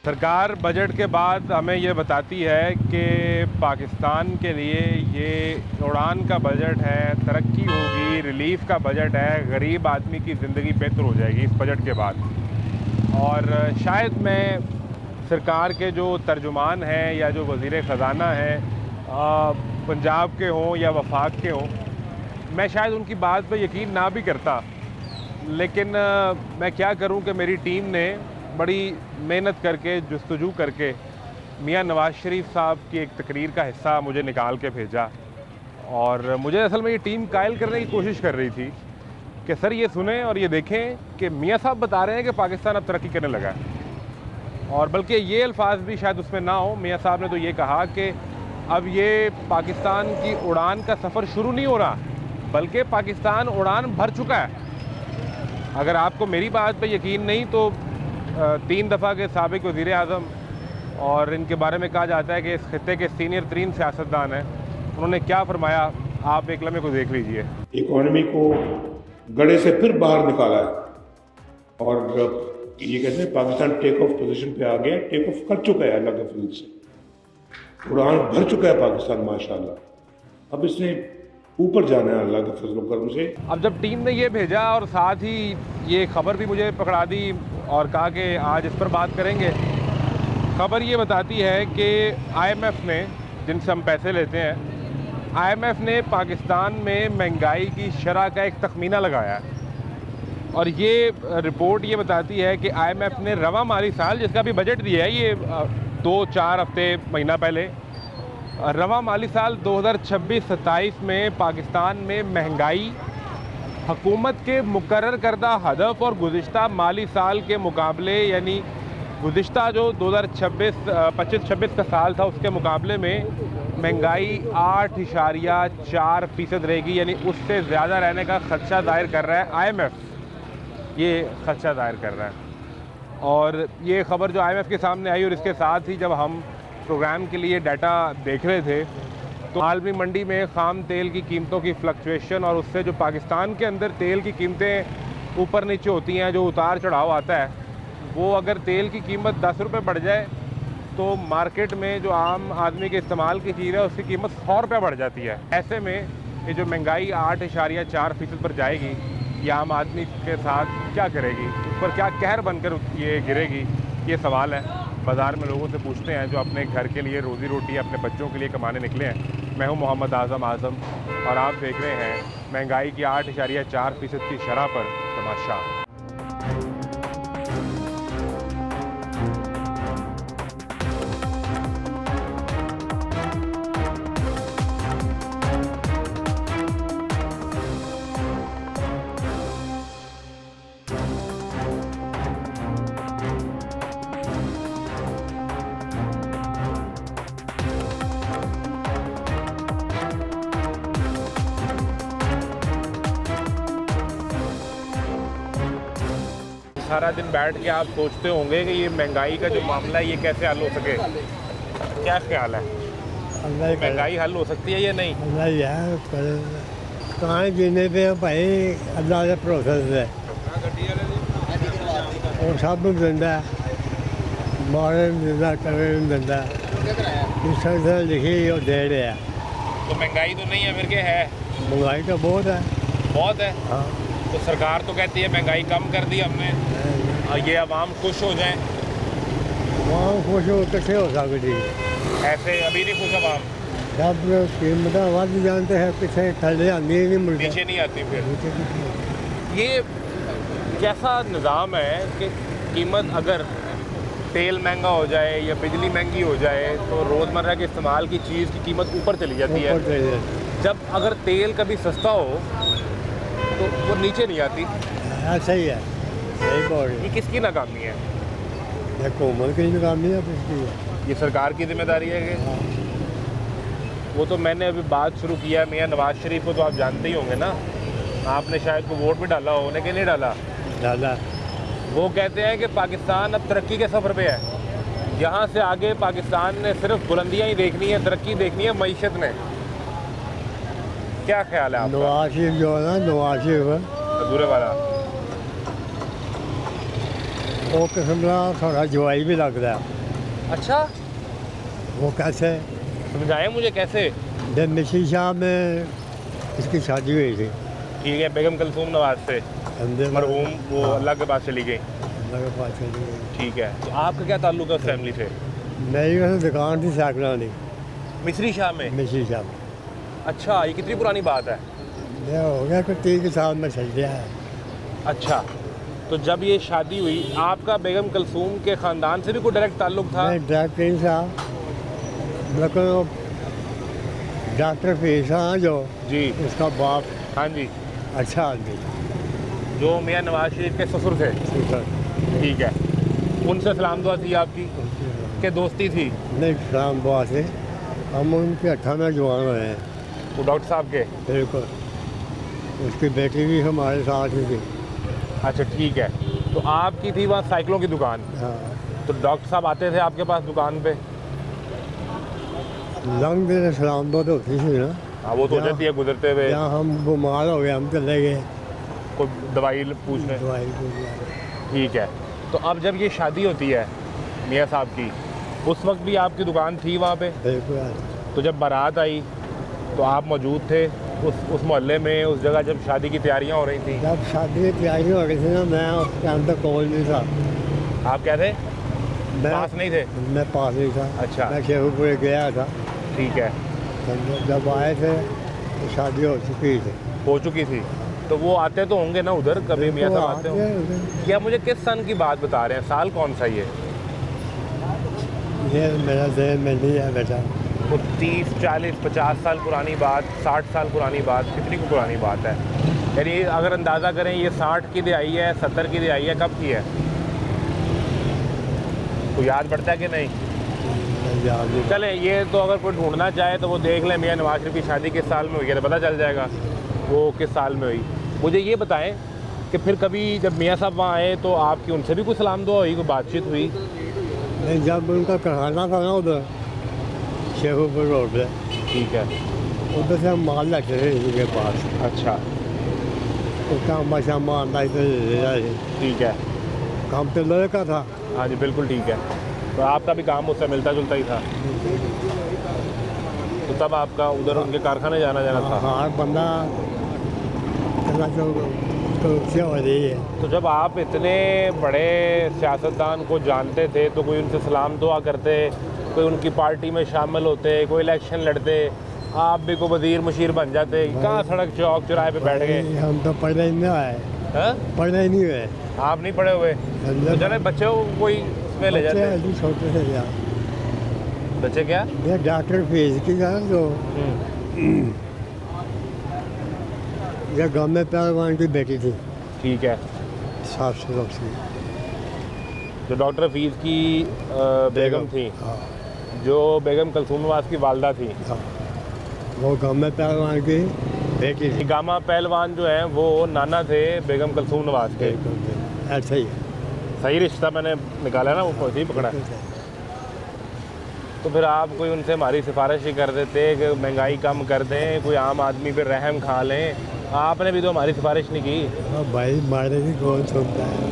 सरकार बजट के बाद हमें ये बताती है कि पाकिस्तान के लिए ये उड़ान का बजट है, तरक्की होगी, रिलीफ़ का बजट है, गरीब आदमी की ज़िंदगी बेहतर हो जाएगी इस बजट के बाद। और शायद मैं सरकार के जो तर्जुमान हैं या जो वज़ीर ख़ज़ाना हैं, पंजाब के हों या वफाक के हों, मैं शायद उनकी बात पे यकीन ना भी करता, लेकिन मैं क्या करूं कि मेरी टीम ने बड़ी मेहनत करके जस्तजू करके मियां नवाज़ शरीफ साहब की एक तकरीर का हिस्सा मुझे निकाल के भेजा। और मुझे असल में ये टीम कायल करने की कोशिश कर रही थी कि सर ये सुने और ये देखें कि मियां साहब बता रहे हैं कि पाकिस्तान अब तरक्की करने लगा है, और बल्कि ये अल्फाज भी शायद उसमें ना हो। मियां साहब ने तो ये कहा कि अब ये पाकिस्तान की उड़ान का सफ़र शुरू नहीं हो रहा, बल्कि पाकिस्तान उड़ान भर चुका है। अगर आपको मेरी बात पे यकीन नहीं तो 3 दफ़ा के साबिक़ वज़ीर आज़म, और इनके बारे में कहा जाता है कि इस खित्ते के सीनियर तरीन सियासतदान हैं, उन्होंने क्या फरमाया आप एक लम्हे को देख लीजिए। इकॉनमी को गड़े से फिर बाहर निकाला है और ये कहते हैं पाकिस्तान टेक ऑफ पोजीशन पे आ गया, टेक ऑफ कर चुका है अल्लाह के फजल से, उड़ान भर चुका है पाकिस्तान माशाल्लाह। अब इसने ऊपर जाना है अल्लाह के फजल करम से। अब जब टीम ने ये भेजा और साथ ही ये खबर भी मुझे पकड़ा दी और कहा कि आज इस पर बात करेंगे, खबर ये बताती है कि IMF ने, जिनसे हम पैसे लेते हैं, IMF ने पाकिस्तान में महंगाई की शरह का एक तखमीना लगाया है। और ये रिपोर्ट ये बताती है कि IMF ने रवा माली साल, जिसका भी बजट दिया है ये 2-4 हफ्ते महीना पहले, रवा माली साल 2026-27 में पाकिस्तान में महंगाई हुकूमत के मुकर्रर करदा हदफ और गुज़िश्ता माली साल के मुकाबले, यानी गुज़िश्ता जो 2025-26 का साल था उसके मुकाबले में महंगाई 8.4% रहेगी, यानी उससे ज़्यादा रहने का खदशा ज़ाहिर कर रहा है IMF, ये खदशा ज़ाहिर कर रहा है। और ये ख़बर जो IMF के सामने आई, और इसके साथ ही जब हम प्रोग्राम के लिए डाटा देख रहे थे तो आलमी मंडी में ख़ाम तेल की कीमतों की फ्लक्चुएशन और उससे जो पाकिस्तान के अंदर तेल की कीमतें ऊपर नीचे होती हैं, जो उतार चढ़ाव आता है, वो अगर तेल की कीमत 10 रुपये बढ़ जाए तो मार्केट में जो आम आदमी के इस्तेमाल की चीज़ है उसकी कीमत 100 रुपये बढ़ जाती है। ऐसे में ये जो महंगाई 8.4% पर जाएगी, ये आम आदमी के साथ क्या करेगी, उस पर क्या कहर बनकर ये गिरेगी, ये सवाल है। बाज़ार में लोगों से पूछते हैं जो अपने घर के लिए रोज़ी रोटी अपने बच्चों के लिए कमाने निकले हैं। मैं हूं मोहम्मद आज़म और आप देख रहे हैं महंगाई की 8.4% की शरह पर तमाशा। सारा दिन बैठ के आप सोचते होंगे कि ये महंगाई का जो मामला है ये कैसे हल हो सके, क्या ख्याल है? महंगाई हल हो सकती है या नहीं? अल्लाह यार कहाँ जीने पे भाई, अल्लाह के भरोसे से और सब ਨੂੰ ਦਿੰਦਾ, ਮਾਰੇ ਨੂੰ ਦਿੰਦਾ, ਕਰੇ ਨੂੰ ਦਿੰਦਾ, इस तरह से लिखी और दे रहा। तो महंगाई तो नहीं है फिर के है? महंगाई तो बहुत है। बहुत है। हाँ, तो सरकार तो कहती है महंगाई कम कर दी हमने, और ये अवाम खुश हो जाएं। वहाँ खुश हो कैसे हो सकती, ऐसे अभी नहीं खुश अवाम, जब कीमत वध जानते हैं पीछे थले आनी नहीं मिलती, नीचे नहीं आती। फिर ये कैसा निज़ाम है कि कीमत, अगर तेल महंगा हो जाए या बिजली महंगी हो जाए तो रोज़मर्रा के इस्तेमाल की चीज़ की कीमत ऊपर चली जाती है। जब अगर तेल कभी सस्ता हो तो वो नीचे नहीं आती। ऐसा ही है, सही बोल रहे ये किसकी नाकामी है? हैं। हुकूमत की नाकामी है, इसकी ये सरकार की जिम्मेदारी है कि वो तो मैंने अभी बात शुरू किया मियां नवाज़ शरीफ को तो आप जानते ही होंगे ना, आपने शायद को वोट भी डाला हो, उन्हें कि नहीं डाला? डाला। वो कहते हैं कि पाकिस्तान अब तरक्की के सफ़र पे है, यहाँ से आगे पाकिस्तान ने सिर्फ बुलंदियाँ ही देखनी है, तरक्की देखनी है मईशत ने। क्या ख्याल है आपका? नवाज शरीफ जो है ना, नवाज शरीफ अधूरे वाला वो किस्म का थोड़ा जवाई भी लगता है। अच्छा, वो कैसे? समझाएं मुझे कैसे। जब मिशी शाह में इसकी शादी हुई थी, ठीक है, बेगम कलसूम नवाज से अंदर मरहूम, वो हाँ। अल्लाह के पास चली गई। अल्लाह के पास चली गई। ठीक है, तो आपका क्या ताल्लुक है उस फैमिली से? मेरी वैसे दुकान थी साइकिलों की मिस्री शाह में। मिशी शाह में। अच्छा, ये कितनी पुरानी बात है? ये हो गया कि 30 साल में चल गया है। अच्छा, तो जब ये शादी हुई, आपका बेगम कलसूम के ख़ानदान से भी कोई डायरेक्ट ताल्लुक था? मैं डॉक्टर साहब, लेकिन वो डॉक्टर फीसा जो जी, उसका बाप हाँ जी, अच्छा आदमी जो मियाँ नवाज शरीफ के ससुर थे। था। ठीक है, उनसे सलाम दुआ थी आपकी के दोस्ती थी? नहीं, शाम बुआ से हम उनके 18 में जवान हुए हैं। वो डॉक्टर साहब के? बिल्कुल। उसकी बेटी भी हमारे साथ ही थी। अच्छा, ठीक है, तो आपकी थी वहाँ साइकिलों की दुकान, हाँ, तो डॉक्टर साहब आते थे आपके पास दुकान पे? लंग दिन सलाम दुआ तो होती थी ना। हाँ, वो तो हो जहाँ- जाती है गुजरते हुए, जहाँ हम बीमार हो गए, हम चले गए कोई दवाई पूछने। दवाई को। ठीक है, तो अब जब ये शादी होती है मियाँ साहब की, उस वक्त भी आपकी दुकान थी वहाँ पे? बिल्कुल। तो जब बारात आई तो आप मौजूद थे उस मोहल्ले में, उस जगह जब शादी की तैयारियां हो रही थी? जब शादी की तैयारी हो गई थी ना, मैं उसके अंदर कॉल नहीं था। आप क्या थे? मैं पास नहीं थे? मैं पास नहीं था। अच्छा। मैं शेखुपुर गया था। ठीक है, जब आए थे तो शादी हो चुकी थी। हो चुकी थी, तो वो आते तो होंगे ना उधर कभी? मियाँ साहब आते होंगे। होंगे। क्या मुझे किस सन की बात बता रहे हैं, साल कौन सा ये मेरा जहन में नहीं है बेटा। वो 30, 40, 50 साल पुरानी बात, 60 साल पुरानी बात, कितनी को पुरानी बात है? यानी अगर अंदाज़ा करें, ये 60 की दिहाई है, 70 की दिहाई है, कब की है? तो याद पड़ता है कि नहीं? याद नहीं। चले, ये तो अगर कोई ढूंढना चाहे तो वो देख लें मियाँ नवाज शरीफ की शादी किस साल में हुई है, तो पता चल जाएगा वो किस साल में हुई। मुझे ये बताएं कि फिर कभी जब मियाँ साहब वहाँ आए तो आपकी उनसे भी कोई सलाम दुआ हुई, कोई बातचीत हुई? नहीं, जब उनका कराना था ना उधर शेखुपुर रोड पे, ठीक है, उधर से हम माल रखे थे इनके पास। अच्छा, उसका मशा मारना इधर ठीक है, काम तो लोहे का था। हाँ जी, बिल्कुल ठीक है। तो आपका भी काम उससे मिलता जुलता ही था, तो तब आपका उधर उनके कारखाने जाना था। हाँ, बंदा चला तो क्या हो रही है। तो जब आप इतने बड़े सियासतदान को जानते थे तो कोई उनसे सलाम दुआ करते, कोई उनकी पार्टी में शामिल होते, कोई इलेक्शन लड़ते, आप भी को वजीर मशीर बन जाते, कहाँ सड़क चौक चौराहे पे बैठ गए? हम तो पढ़े ही नहीं आए, हाँ? पढ़े ही नहीं हुए। आप नहीं पढ़े हुए? तो चले बच्चों को कोई इसमें ले जाते। बच्चे छोटे थे यार। बच्चे क्या? ये डॉक्टर फीस की जान तो ये गाँव में पहलवान की बेटी थी, ठीक है, 700 की। जो डॉक्टर हफीज़ की बेगम थी, हाँ, जो बेगम कलसूम नवाज की वालदा थी। हाँ। वो गाँव में पहलवान की बेटी थी। गामा पहलवान जो है वो नाना थे बेगम कलसूम नवाज के। ऐसा ही है। सही रिश्ता मैंने निकाला ना, वो सही पकड़ा। तो फिर आप कोई उनसे हमारी सिफारिश ही कर देते कि महंगाई कम कर दें, कोई आम आदमी पे रहम खा लें। आपने भी तो हमारी सिफारिश नहीं की। हाँ भाई, मारे की कौन सुनता है।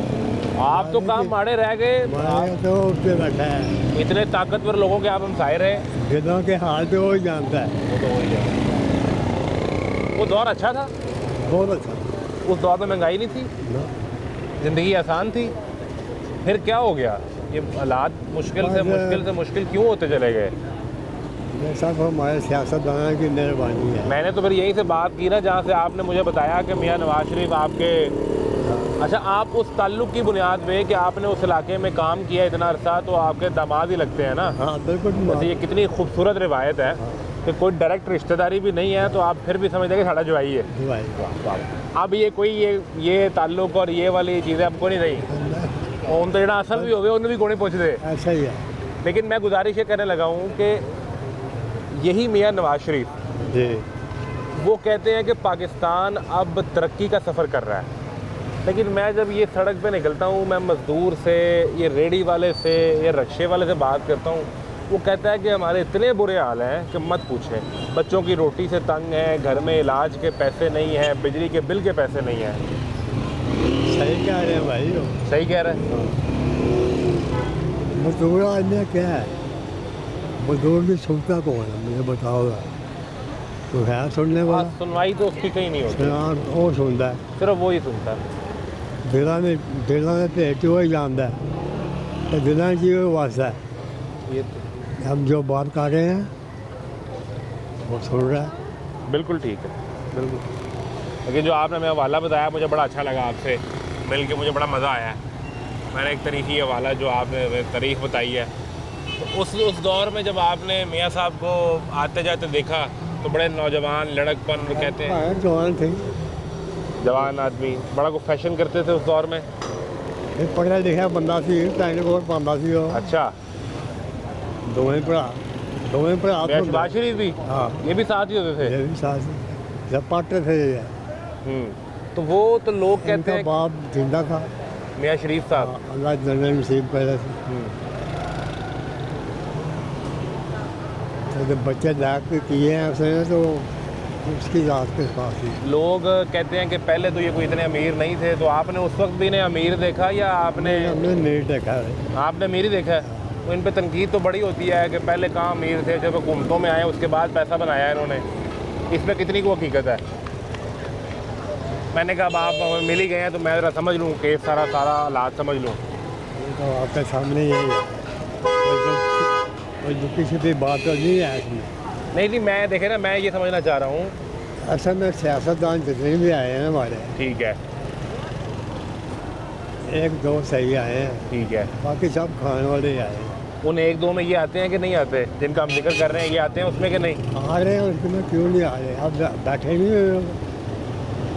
आप तो काम मारे रह गए। मारे तो उससे बैठा है। इतने ताकतवर लोगों के आप हमसाए रहे। गिद्धों के हाल तो वो ही जानता है। वो तो वही है। वो दौर अच्छा था, बहुत अच्छा। उस दौर में महंगाई नहीं थी, ना, ज़िंदगी आसान थी। फिर क्या हो गया? ये हालात मुश्किल से मुश्किल क्यों होते चले गए? ये सब हमारे सियासतदान की मेहरबानी है। मैंने तो फिर यहीं से बात की ना, जहाँ से आपने मुझे बताया कि मियाँ नवाज शरीफ आपके, अच्छा, आप उस ताल्लुक़ की बुनियाद पे कि आपने उस इलाके में काम किया इतना अरसा, तो आपके दामाद ही लगते हैं ना। हाँ बिल्कुल। वैसे ये कितनी खूबसूरत रिवायत है कि कोई डायरेक्ट रिश्तेदारी भी नहीं है, तो आप फिर भी समझते हैं कि साड़ा जवाई है। भाई अब ये कोई ये ताल्लुक़ और ये वाली चीज़ें आपको नहीं रही। उन तो जरा असल भी हो गए, उन्हें भी कोई नहीं पहुँचते। ऐसा ही है लेकिन मैं गुजारिश ये करने लगा हूँ कि यही मियाँ नवाज शरीफ, जी। वो कहते हैं कि पाकिस्तान अब तरक्की का सफ़र कर रहा है, लेकिन मैं जब ये सड़क पे निकलता हूँ, मैं मज़दूर से, ये रेडी वाले से, ये रक्शे वाले से बात करता हूँ, वो कहता है कि हमारे इतने बुरे हाल हैं कि मत पूछें। बच्चों की रोटी से तंग है, घर में इलाज के पैसे नहीं हैं, बिजली के बिल के पैसे नहीं हैं। सही कह रहे हैं भाई। सही कह रहे हैं। मजदूर आदमी क्या है, मजदूर की सुनता कौन है, मुझे बताओगा तो है सुनने वाला। सुनवाई तो उसकी कहीं नहीं होती, हाँ, वो सुनता है, सिर्फ वो ही सुनता है। दिलों में भेज वो ही जानता है, तो दिलों की वो वास्ता है। ये तो हम जो बात कर रहे हैं वो सुन रहा है। बिल्कुल ठीक है, बिल्कुल। लेकिन जो आपने हमें हवाला बताया मुझे बड़ा अच्छा लगा, आपसे मिल के मुझे बड़ा मज़ा आया। मैंने एक तरीक़ी हवाला जो आपने हमें तारीख़ बताई है, तो उस दौर में जब आपने मियाँ साहब को आते जाते देखा तो बड़े नौजवान लड़कपन कहते हैं, हाँ, जवान थे, जवान आदमी, बड़ा को फैशन करते थे उस दौर में। एक पढ़ा लिखा बंदा सी, पैंट कोट पाँदा सी वो। अच्छा, दोवें भरा मियाँ शहबाज शरीफ भी, हाँ, ये भी साथ ही होते थे। ये भी साथ जब पाटे थे ये। तो वो तो लोग कहते इनका हैं बाप जिंदा था, मियाँ शरीफ साहब। हाँ, अल्लाह जन्नत नसीब करे थे। तो जब बच्चे लायक के किए हैं उसने तो उसकी जात के पास ही। लोग कहते हैं कि पहले तो ये कोई इतने अमीर नहीं थे, तो आपने उस वक्त भी इन्हें अमीर देखा या आपने हमने नहीं देखा है। आपने अमीर ही देखा है? तो इन पे तनकीद तो बड़ी होती है कि पहले कहाँ अमीर थे, जब हुकूमतों में आए उसके बाद पैसा बनाया इन्होंने। इसमें कितनी को हकीकत है? मैंने कहा अब आप मिल ही गए हैं तो मैं ज़रा समझ लूँ, केस सारा हालात समझ लूँ। ये तो आपके सामने यही है, कोई किसी भी बात तो नहीं है इसमें। नहीं, मैं देखे ना, मैं ये समझना चाह रहा हूँ। असल में सियासतदान जितने भी आए हैं हमारे, ठीक है, एक दो सही आए हैं, ठीक है। बाकी सब खाने वाले ही आए हैं। उन एक दो में ये आते हैं कि नहीं आते, जिनका हम जिक्र कर रहे हैं, ये आते हैं उसमें कि नहीं? आ रहे हैं उसमें, क्यों नहीं आ रहे? अब बैठे नहीं हुए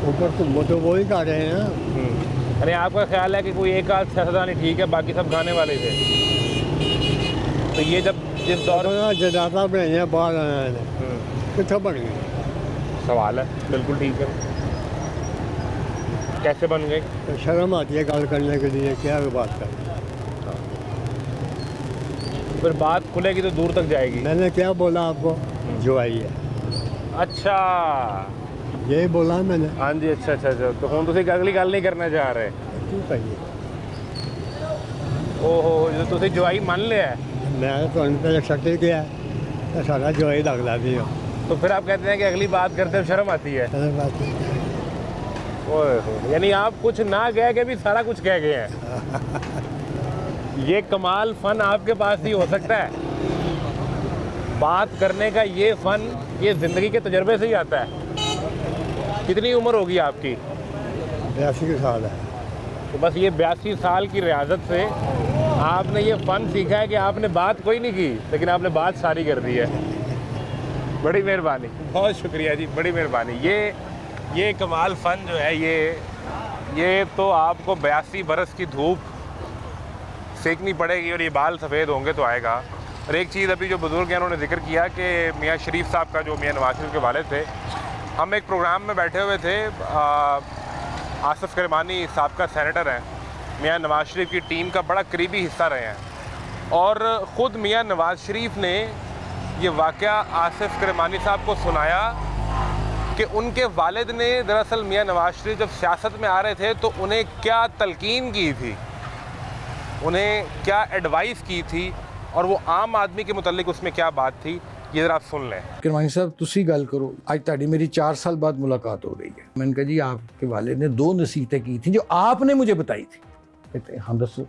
ऊपर, तो वो ही कर रहे हैं। यानी आपका ख्याल है कि कोई एक आध सियासतदान ही ठीक है, बाकी सब खाने वाले थे? तो ये जब जिस दौर में जदाता बनाइए बाहर आए हैं, कितना बन गए? सवाल है, बिल्कुल ठीक है। कैसे बन गए? तो शर्म आती है गल करने के लिए, क्या बात कर। फिर बात खुलेगी तो दूर तक जाएगी। मैंने क्या बोला आपको, जो आई है अच्छा, यही बोला मैंने। हाँ जी, अच्छा। तो हम तुसी अगली गल नहीं करना चाह रहे? क्यों कहिए, ओहो, जो तुसी जवाई मान लिया है, मैं तो उन पर शक्ल किया है तो सारा जो ही लगता भी हो। तो फिर आप कहते हैं कि अगली बात करते हुए शर्म आती है? चलो बात है। ओए हो, यानी आप कुछ ना कह के भी सारा कुछ कह गए हैं। ये कमाल फन आपके पास ही हो सकता है। बात करने का ये फन, ये जिंदगी के तजर्बे से ही आता है। कितनी उम्र होगी आपकी? 82 साल है। तो बस ये 82 साल की रियाजत से आपने ये फ़न सीखा है कि आपने बात कोई नहीं की, लेकिन आपने बात सारी कर दी है। बड़ी मेहरबानी, बहुत शुक्रिया जी, बड़ी मेहरबानी। ये कमाल फ़न जो है, ये तो आपको 82 बरस की धूप सेकनी पड़ेगी और ये बाल सफ़ेद होंगे तो आएगा। और एक चीज़ अभी जो बुज़ुर्ग हैं उन्होंने जिक्र किया कि मियाँ शरीफ साहब का, जो मियाँ नवाज शरीफ के वालिद थे, हम एक प्रोग्राम में बैठे हुए थे, आसिफ करमानी साबका सेनेटर हैं, मियाँ नवाज शरीफ की टीम का बड़ा करीबी हिस्सा रहे हैं, और ख़ुद मियाँ नवाज शरीफ ने ये वाक़या आसिफ करमानी साहब को सुनाया कि उनके वालिद ने दरअसल मियाँ नवाज शरीफ जब सियासत में आ रहे थे तो उन्हें क्या तलकीन की थी, उन्हें क्या एडवाइस की थी, और वो आम आदमी के मुतल्लिक उसमें क्या बात थी, ये ज़रा आप सुन लें। करमानी साहब तुसी गल करो, आज ताड़ी मेरी 4 साल बाद मुलाकात हो रही है। मैंने कहा जी आपके वाले ने 2 नसीहतें की थी जो आपने मुझे बताई थी। कहते हाँ दसो।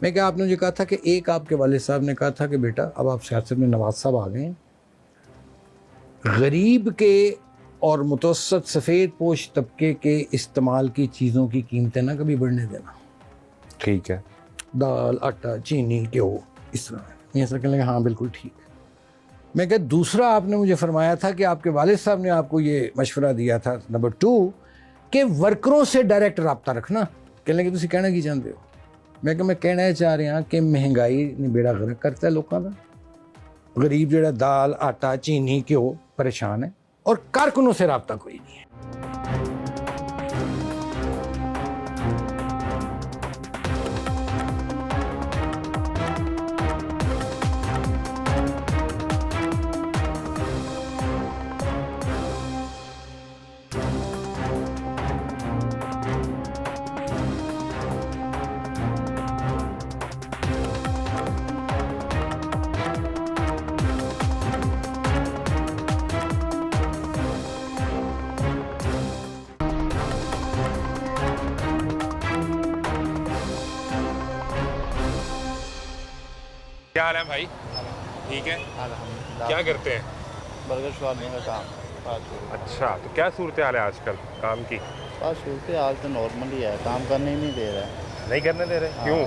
मैं क्या, आपने मुझे कहा था कि एक आपके वाले साहब ने कहा था कि बेटा अब आप सियासत में नवाज साहब आ गए हैं, गरीब के और मुतवस्सत सफ़ेद पोश तबके के इस्तेमाल की चीज़ों की कीमतें ना कभी बढ़ने देना। ठीक है। दाल, आटा, चीनी, घ्यो, इस तरह। ये कहने लगे हाँ बिल्कुल ठीक। मैं क्या, दूसरा आपने मुझे फरमाया था कि आपके वालिद साहब ने आपको ये मशवरा दिया था, नंबर 2, कि वर्करों से डायरेक्ट रब्ता रखना। कहने लगे तुसी कहना की चाहते हो? मैं क्या, मैं कहना चाह रहा कि महंगाई ने बेड़ा गर्क करता है लोगों का, गरीब जो दाल, आटा, चीनी, घ्यो परेशान है, और कारकुनों से रब्ता कोई नहीं है। क्या हाल है भाई? ठीक है। क्या करते हैं? बर्गर शवारमे का काम। अच्छा, तो क्या सूरत हाल है आजकल काम की? बस सूरत हाल तो नॉर्मल ही है, काम करने ही नहीं दे रहा है। नहीं करने दे रहे? क्यों?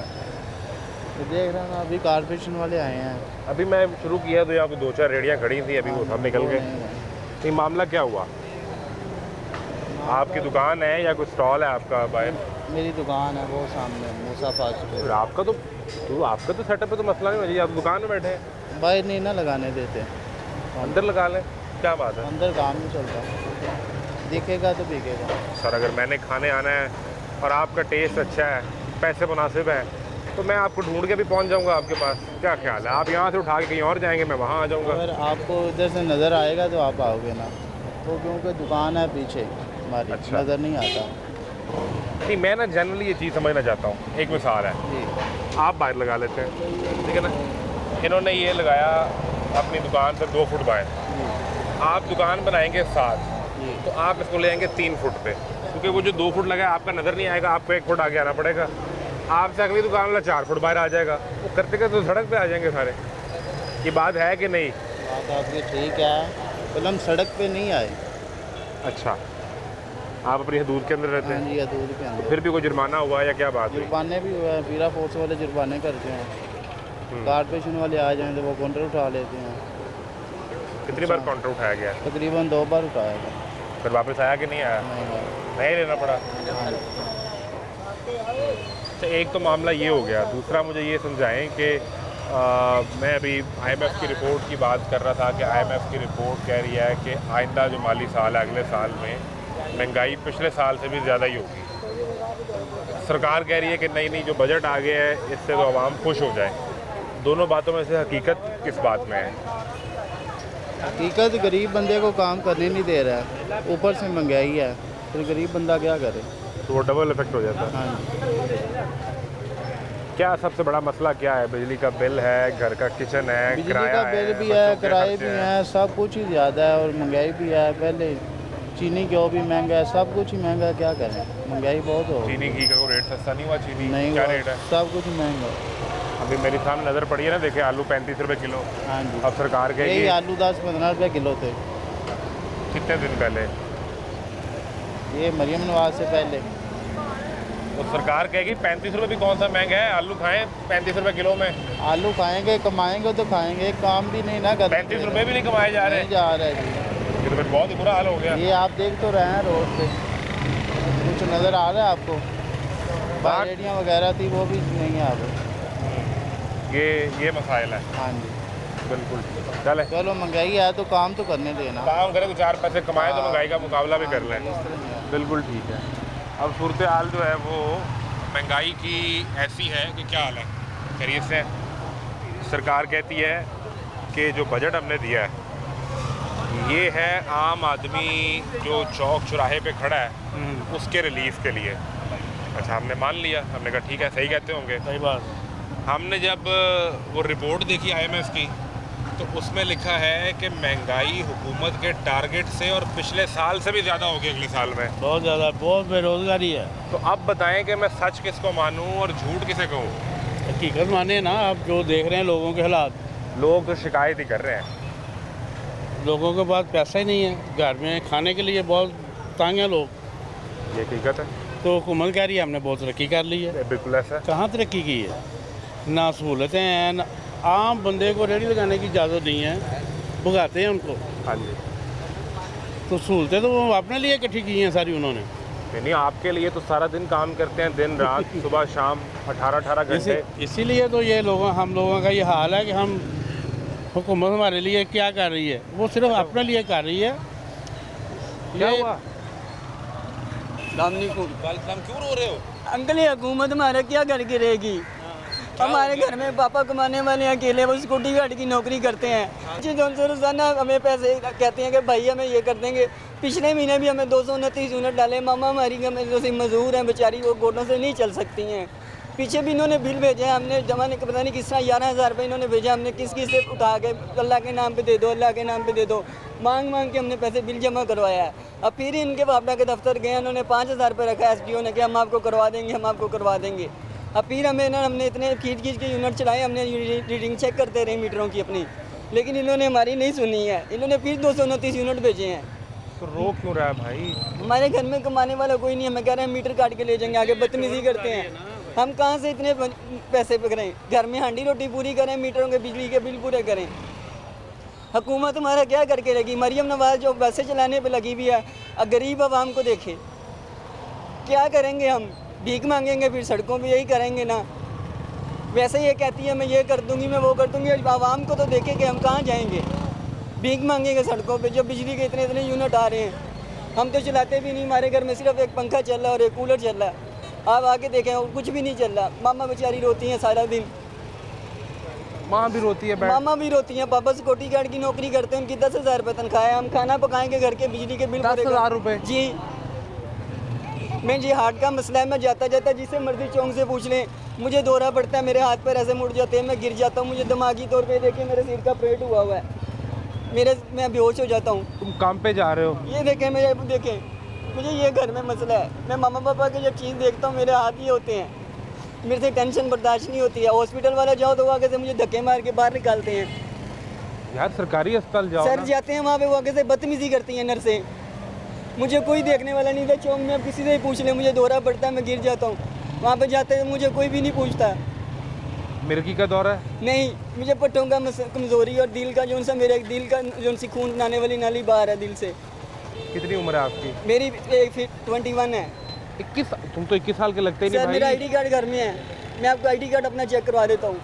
तो देख रहे हैं ना, अभी कारपोरेशन वाले आए हैं। अभी मैं शुरू किया तो यहाँ पे 2-4 रेडियाँ खड़ी थी, अभी वो सब निकल गए। ये मामला क्या हुआ? आपकी दुकान है या कोई स्टॉल है आपका बाहर? मेरी दुकान है वो सामने मूसा फास्ट फिर फूड। आपका तो सेटअप पे तो मसला नहीं होना, आप दुकान में बैठे हैं। बाहर नहीं ना लगाने देते, अंदर लगा लें, क्या बात है? अंदर काम नहीं चलता, दिखेगा तो बिकेगा। सर अगर मैंने खाने आना है और आपका टेस्ट अच्छा है, पैसे मुनासिब हैं, तो मैं आपको ढूंढ के भी पहुंच जाऊंगा आपके पास। क्या ख्याल है? आप यहाँ से उठा के कहीं और जाएंगे, मैं वहाँ आ जाऊँगा। अगर आपको इधर से नज़र आएगा तो आप आओगे ना, तो क्योंकि दुकान है पीछे हमारी, अच्छा। नज़र नहीं आता। नहीं, मैं ना जनरली ये चीज़ समझना चाहता हूँ। एक मिसाल है, जी आप बाहर लगा लेते हैं, ठीक है ना, इन्होंने ये लगाया अपनी दुकान से 2 फुट बाहर, आप दुकान बनाएंगे 7, जी तो आप इसको ले जाएंगे 3 फुट पे, क्योंकि वो जो 2 फुट लगा है आपका नज़र नहीं आएगा, आपको 1 फुट आगे आना पड़ेगा। आपसे अगली दुकान वाला 4 फुट बाहर आ जाएगा, वो करते करते तो सड़क पे आ जाएंगे सारे। ये बात है कि नहीं? बात आपकी ठीक है, मतलब हम सड़क पे नहीं आए। अच्छा, आप अपनी हदूद के अंदर रहते हाँ हैं? जी, हदूद के अंदर। फिर भी कोई जुर्माना हुआ या क्या बात हुई? जुर्माने भी हुए हैं, पीरा फोर्स वाले जुर्माने करते हैं। कारपोरेशन वाले आ जाएं तो वो काउंटर उठा लेते हैं। कितनी बार काउंटर उठाया गया? तकरीबन 2 बार उठाया था। फिर वापस आया कि नहीं आया? नहीं लेना पड़ा? अच्छा, एक तो मामला ये हो गया। दूसरा मुझे ये समझाएं कि मैं अभी IMF की रिपोर्ट की बात कर रहा था कि IMF की रिपोर्ट कह रही है कि आइंदा जो माली साल है, अगले साल में महंगाई पिछले साल से भी ज़्यादा ही होगी। सरकार कह रही है कि नहीं, जो बजट आ गया है इससे तो आवाम खुश हो जाए। दोनों बातों में से हकीकत किस बात में है? हकीकत गरीब बंदे को काम करने नहीं दे रहा है, ऊपर से महंगाई है, फिर गरीब बंदा क्या करे? तो वो डबल इफेक्ट हो जाता है। हाँ जी, क्या सबसे बड़ा मसला क्या है? बिजली का बिल है, घर का किचन है, बिजली किराया का बिल है, भी बच्चों है, के किराए खर्चे भी हैं। हैं, सब कुछ ही ज़्यादा है और महंगाई भी है। पहले चीनी घ्यो भी महंगा है, सब कुछ ही महंगा है, क्या करें? महंगाई बहुत हो गई। चीनी घी का कोई रेट सस्ता नहीं हुआ? चीनी नहीं क्या हुआ, रेट है? सब कुछ महंगा है। अभी मेरे सामने नज़र पड़ी है ना, देखे आलू 35 रुपए किलो। हाँ जी, अब सरकार यही कहेगी आलू 10-15 रुपये किलो थे कितने दिन पहले, ये मरियम नवाज से पहले। तो सरकार कहेगी 35 रुपए भी कौन सा महंगा है, आलू खाएं 35 रुपए किलो में। आलू खाएंगे, कमाएंगे तो खाएंगे, काम भी नहीं ना करते। 35 रुपए भी नहीं कमाए जा रहे। नहीं जा रहा है जी। ये तो फिर बहुत ही बुरा हाल हो गया। ये आप देख तो रहे हैं रोड पे, कुछ नज़र आ रहा है आपको? बाहर रेडियाँ वगैरह थी, वो भी नहीं है अब। ये मसाइल है। हाँ जी, बिल्कुल। चले, चलो महंगाई है तो काम तो करने देना। काम करें तो 4 पैसे कमाएं तो महंगाई का मुकाबला भी कर लें। इस तरह नहीं है। बिल्कुल ठीक है। अब सूरत हाल जो है वो महंगाई की ऐसी है कि क्या हाल है? खैरियत से सरकार कहती है कि जो बजट हमने दिया है ये है आम आदमी जो चौक चौराहे पे खड़ा है उसके रिलीफ के लिए। अच्छा, हमने मान लिया, हमने कहा ठीक है, सही कहते होंगे। सही बात। हमने जब वो रिपोर्ट देखी IMF की तो उसमें लिखा है कि महंगाई हुकूमत के टारगेट से और पिछले साल से भी ज़्यादा होगी अगले साल में। बहुत ज़्यादा, बहुत बेरोज़गारी है। तो अब बताएं कि मैं सच किसको मानूं और झूठ किसे कहूं? हकीकत माने ना, आप जो देख रहे हैं लोगों के हालात, लोग तो शिकायत ही कर रहे हैं। लोगों के पास पैसा ही नहीं है, घर में खाने के लिए बहुत तंग है लोग। ये हकीकत है। तो हुकूमत कह रही है हमने बहुत तरक्की कर ली है। बिल्कुल ऐसा है। कहाँ तरक्की की है? ना सहूलतें हैं, ना आम बंदे को रेडी लगाने की इजाज़त नहीं है, भगाते हैं उनको। हाँ जी। तो सहूलतें तो वो अपने लिए इकट्ठी की हैं सारी उन्होंने। नहीं, आपके लिए तो सारा दिन काम करते हैं, दिन रात सुबह शाम 18-18 घंटे। इसीलिए तो ये हम लोगों का ये हाल है कि हम हुकूमत हमारे लिए क्या कर रही है, वो सिर्फ अपने लिए कर रही है। क्या हुआ? क्यों रो रहे हो? अंकल, ये हुकूमत हमारा क्या कर गिरेगी? हमारे घर में पापा कमाने वाले हैं, अकेले वो सिक्योरिटी गार्ड की नौकरी करते हैं जी। जो उनसे रोजाना हमें पैसे कहते हैं कि भाई हमें ये कर देंगे। पिछले महीने भी हमें 229 यूनिट डाले। मामा हमारी जो मजदूर हैं बेचारी, वो गोडों से नहीं चल सकती हैं। पीछे भी इन्होंने बिल भेजे, हमने जमा नहीं, पता नहीं किस तरह 11,000 रुपये इन्होंने भेजा। हमने किस किस से उठा के अल्लाह के नाम पे दे दो, अल्लाह के नाम पे दे दो, मांग के हमने पैसे बिल जमा करवाया है। अब फिर इनके बापडा के दफ्तर गए, उन्होंने 5,000 रुपये रखा SDO ने कि हम आपको करवा देंगे, हम आपको करवा देंगे। अब फिर हमने इतने खींच के यूनिट चलाए, हमने रीडिंग चेक करते रहे मीटरों की अपनी, लेकिन इन्होंने हमारी नहीं सुनी है। इन्होंने फिर 229 यूनिट भेजे हैं। तो रोक क्यों रहा है भाई? हमारे घर में कमाने वाला कोई नहीं है। मैं कह रहे हैं मीटर काट के ले जाएंगे, आगे बदतमीजी करते हैं। हम कहाँ से इतने पैसे पकड़ें? घर में हांडी रोटी पूरी करें, मीटरों के बिजली के बिल पूरे करें। हुकूमत हमारा क्या करके रहेगी? मरियम नवाज जो बसें चलाने पे लगी हुई है, अब गरीब आवाम को देखे, क्या करेंगे हम? भीख मांगेंगे, फिर सड़कों पे यही करेंगे ना। वैसे ये कहती है मैं ये कर दूंगी, मैं वो कर दूंगी, आवाम को तो देखे कि हम कहाँ जाएंगे? भीख मांगेंगे सड़कों पे, जब बिजली के इतने यूनिट आ रहे हैं। हम तो चलाते भी नहीं, हमारे घर में सिर्फ एक पंखा चल रहा है और एक कूलर चल रहा है। आप आके देखें, और कुछ भी नहीं चल रहा। मामा बेचारी रोती हैं सारा दिन, माँ भी रोती है, मामा भी रोती हैं। पापा सिक्योरिटी गार्ड की नौकरी करते हैं, उनकी 10,000 रुपये तनख्वाह है। हम खाना पकाएंगे, घर के बिजली के बिल 10,000 रुपये? जी। मैं जी हार्ट का मसला है, मैं जाता जिससे मर्जी चौंक से पूछ लें, मुझे दौरा पड़ता है, मेरे हाथ पैर ऐसे मुड़ जाते हैं, मैं गिर जाता हूँ। मुझे दिमागी तौर पे देखिए, मेरे सिर का ऑपरेट हुआ है, मैं बेहोश हो जाता हूँ। तुम काम पे जा रहे हो? ये देखें, मुझे ये घर में मसला है। मैं मामा पापा की जब चीज़ देखता हूँ, मेरे हाथ ही होते हैं, मेरे से टेंशन बर्दाश्त नहीं होती है। हॉस्पिटल वाला जाओ तो आगे से मुझे धक्के मार के बाहर निकालते हैं। यार सरकारी अस्पताल जाओ सर ना। जाते हैं वहाँ पे, वो आगे से बदतमीजी करती हैं नर्सें। मुझे कोई देखने वाला नहीं था चौक में, अब किसी से ही पूछ ले, मुझे दौरा पड़ता है, मैं गिर जाता हूँ। वहाँ पे जाते हैं मुझे कोई भी नहीं पूछता। मिर्गी का दौरा है? नहीं, मुझे पट्टों का कमज़ोरी और दिल का जो सा, मेरे दिल का जो सी खून बनाने वाली नाली बाहर है दिल से। कितनी उम्र है आपकी? मेरी 21 है। 21? तुम तो 21 साल के लगते ही नहीं सर भाई। मेरा आईडी कार्ड घर में है, मैं आपको आईडी कार्ड अपना चेक करवा देता हूँ।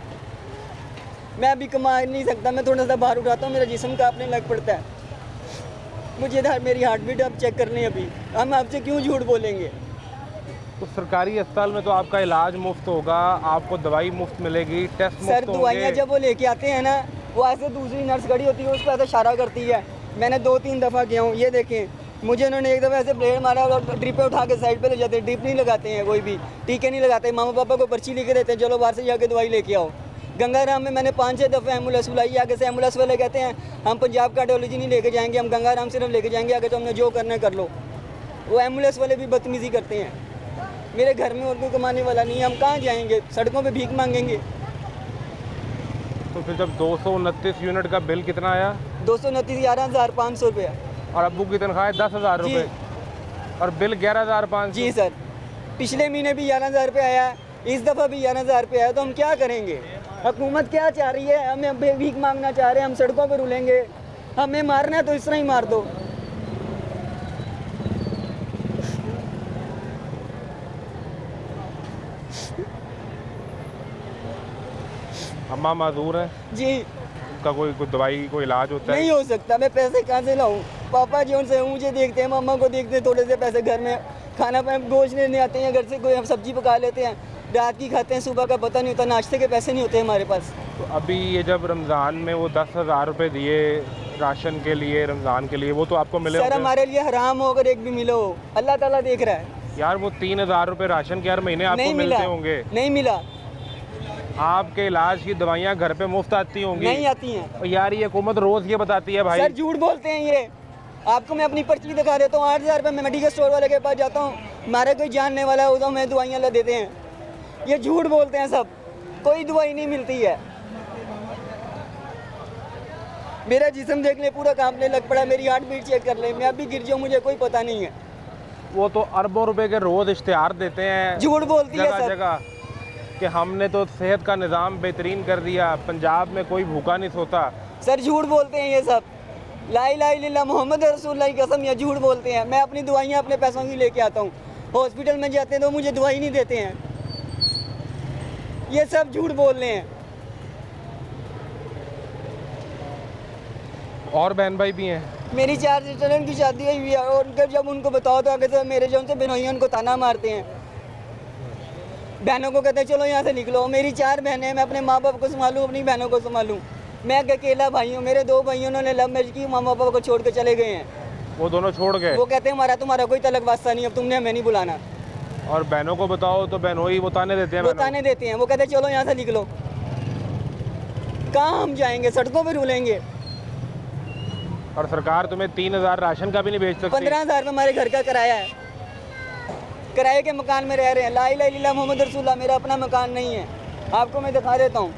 मैं अभी कमा नहीं सकता, मैं थोड़ा सा बाहर उठाता हूँ, मेरा जिस्म कांपने लग पड़ता है। मुझे मेरी हार्ट बीट आप चेक करनी है अभी। हम आपसे क्यों झूठ बोलेंगे? तो सरकारी अस्पताल में तो आपका इलाज मुफ्त होगा, आपको दवाई मुफ्त मिलेगी, टेस्ट मुफ्त सर होंगे। दवाइयाँ जब वो लेके आते हैं ना, वो ऐसे दूसरी नर्स खड़ी होती है, उस पर ऐसे इशारा करती है। मैंने 2-3 दफ़ा किया हूँ, ये देखें, मुझे उन्होंने एक दफ़ा ऐसे ब्लेड मारा और ड्रिपें उठा के साइड पे ले जाते हैं। ड्रिप नहीं लगाते हैं, कोई भी टीके नहीं लगाते। मामा पापा को पर्ची लिखे देते हैं, चलो बाहर से जाके दवाई लेके आओ। गंगाराम में मैंने 5-6 दफ़े एम्बुलेंस बुलाई, आगे से एम्बुलेंस वाले कहते हैं हम पंजाब कार्डियोलॉजी नहीं लेके जाएंगे, हम गंगाराम सिर्फ लेके जाएंगे, आगे तो हमने जो करना है कर लो। वो एम्बुलेंस वाले भी बदतमीज़ी करते हैं। मेरे घर में और कोई कमाने वाला नहीं है, हम कहाँ जाएंगे? सड़कों पे भीख मांगेंगे। तो फिर जब 229 यूनिट का बिल कितना आया? 229 11,500 रुपया। और अब्बू की तनख्वाह है 10,000 रुपये और बिल 11,500? जी सर, पिछले महीने भी 11,000 रुपये आया, इस दफ़ा भी 11,000 रुपये आया। तो हम क्या करेंगे? हुकूमत क्या चाह रही है? हमें भीख मांगना चाह रहे हैं, हम सड़कों पर रुलेंगे। हमें मारना है तो इस तरह ही मार दो। अम्मा माजूर है जी, उनका कोई दवाई कोई इलाज होता है? नहीं हो सकता। मैं पैसे कहाँ से लाऊं? पापा जी उनसे मुझे देखते हैं, मम्मा को देखते हैं, थोड़े से पैसे घर में खाना गोश्त लेने आते हैं, घर से कोई हम सब्जी पका लेते हैं, रात की खाते हैं, सुबह का पता नहीं होता, नाश्ते के पैसे नहीं होते हमारे पास। तो अभी ये जब रमज़ान में वो 10,000 रुपये दिए राशन के लिए, रमज़ान के लिए, वो तो आपको मिले सर होंगे? हमारे लिए हराम हो अगर एक भी मिलो, अल्लाह ताला देख रहा है। यार वो 3,000 रुपये राशन के हर महीने आपको नहीं मिलते मिला, होंगे। नहीं मिला, आपके इलाज की दवाइयाँ घर पे मुफ्त आती होंगी? नहीं आती हैं। और यार ये हुकूमत रोज़ ये बताती है भाई। सर झूठ बोलते हैं ये। आपको मैं अपनी पर्ची दिखा देता हूँ, 8,000 रुपये मैं मेडिकल स्टोर वाले के पास जाता हूँ, हमारे कोई जानने वाला है, उधर हमें दवाइयाँ ला देते हैं। ये झूठ बोलते हैं सब, कोई दवाई नहीं मिलती है। मेरा जिस्म देख ले, पूरा कांपने लग पड़ा, मेरी हार्ट बीट चेक कर ले, मैं अभी गिर जाऊँ मुझे कोई पता नहीं है। वो तो अरबों रुपए के रोज़ इश्तिहार देते हैं, झूठ बोलती है जगह सब। जगह कि हमने तो सेहत का निज़ाम बेहतरीन कर दिया, पंजाब में कोई भूखा नहीं सोता। सर झूठ बोलते हैं ये सब। ला इलाहा इल्लल्लाह मोहम्मद रसूलुल्लाह की कसम, ये झूठ बोलते हैं। मैं अपनी दवाइयाँ अपने पैसों की लेके आता हूँ, हॉस्पिटल में जाते हैं तो मुझे दवाई नहीं देते हैं। ये सब झूठ बोल रहे हैं। और बहन भाई भी हैं? मेरी 4 सिस्टर की शादी हुई है, और उनके जब उनको बताओ तो आगे से मेरे जो उनसे बहनोई हैं उनको ताना मारते हैं। बहनों को कहते हैं चलो यहाँ से निकलो। मेरी 4 बहनें हैं, मैं अपने माँ बाप को संभालूँ, अपनी बहनों को संभालूँ। मैं अकेला भाई हूँ, मेरे 2 भाइयों ने लव मैरिज की, माँ बाप को छोड़ के चले गए हैं। वो दोनों छोड़ गए? वो कहते हैं तुम्हारा कोई तलक वास्ता नहीं, अब तुमने हमें नहीं बुलाना। और बहनों को बताओ तो बहनोई वो ताने देते हैं? वो ताने देते हैं, वो कहते हैं चलो यहाँ से निकलो। कहाँ हम जाएंगे? सड़कों पर रुलेंगे। और सरकार तुम्हें 3,000 राशन का भी नहीं भेज सकती? 15,000 में हमारे घर का किराया है। किराए के मकान में रह रहे हैं। ला इलाहा इल्लल्लाह मोहम्मद रसूलुल्लाह, मेरा अपना मकान नहीं है। आपको मैं दिखा देता हूँ।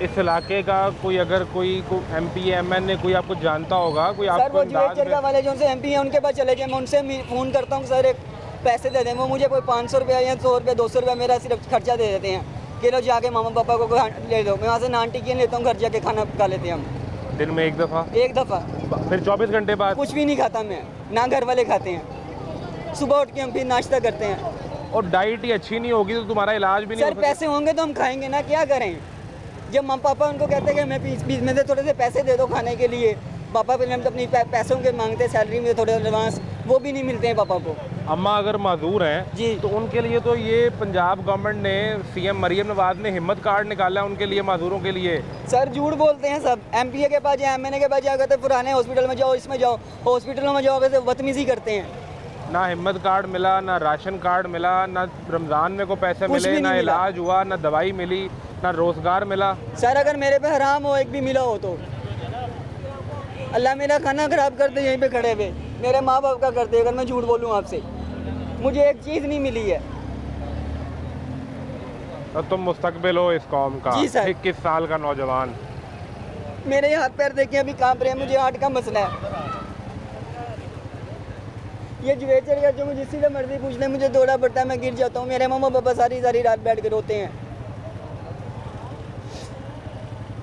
इस इलाके का कोई अगर कोई MP MN कोई आपको जानता होगा, कोई सर आपको वो अंदाज जुवेद चरखा में वाले जो उनसे MP हैं उनके पास चले गए, मैं उनसे फ़ोन करता हूँ सर एक पैसे दे दें। वो मुझे कोई 500 रुपया या 100 रुपया 200 रुपया मेरा सिर्फ खर्चा दे देते हैं कि लो जाके मामा पापा को ले दो। मैं वहाँ से नान टिकियाँ लेता हूँ, घर जाके खाना पका लेते हैं हम दिन में एक दफ़ा, एक दफ़ा। फिर 24 घंटे बाद कुछ भी नहीं खाता मैं, ना घर वाले खाते हैं। सुबह उठ के हम फिर नाश्ता करते हैं। और डाइट ही अच्छी नहीं होगी तो तुम्हारा इलाज भी नहीं सर हो सकता। पैसे होंगे तो हम खाएंगे ना, क्या करें। जब मम्मा पापा उनको कहते हैं कि हमें बीच में से थोड़े से पैसे दे दो खाने के लिए, पापा पहले हम तो अपनी पैसों के मांगते, सैलरी में थोड़े एडवांस, वो भी नहीं मिलते हैं पापा को। अम्मा अगर माजूर हैं जी। तो उनके लिए तो ये पंजाब गवर्नमेंट ने, CM मरियम नवाज ने हिम्मत कार्ड निकाला है उनके लिए, माजूरों के लिए। सर झूठ बोलते हैं सब। MPA के पास जाए, MNA के पास जाओ, कहते पुराने हॉस्पिटल में जाओ, इसमें जाओ। हॉस्पिटलों में जाओगे तो बदतमीजी करते हैं। ना हिम्मत कार्ड मिला, ना राशन कार्ड मिला, ना रमज़ान में को पैसे कुछ मिले, भी ना नहीं मिला। इलाज हुआ, ना दवाई मिली, ना रोज़गार मिला। सर अगर मेरे पे हराम हो, एक भी मिला हो तो अल्लाह मेरा खाना खराब कर दे यहीं पे खड़े हुए, मेरे माँ बाप का कर दे। अगर मैं झूठ बोलूँ आपसे, मुझे एक चीज़ नहीं मिली है। और तुम मुस्तकबिल हो इस कौम का, जी सर। 21 साल का नौजवान। मेरे हाथ पैर देखे अभी कांप रहे हैं, मुझे हार्ट का मसला है। ये जुवेचर का जो मुझे जिससे से मर्जी पूछ ले, मुझे दौड़ा पड़ता है, मैं गिर जाता हूँ। मेरे मम्मा पापा सारी सारी रात बैठ के रोते हैं।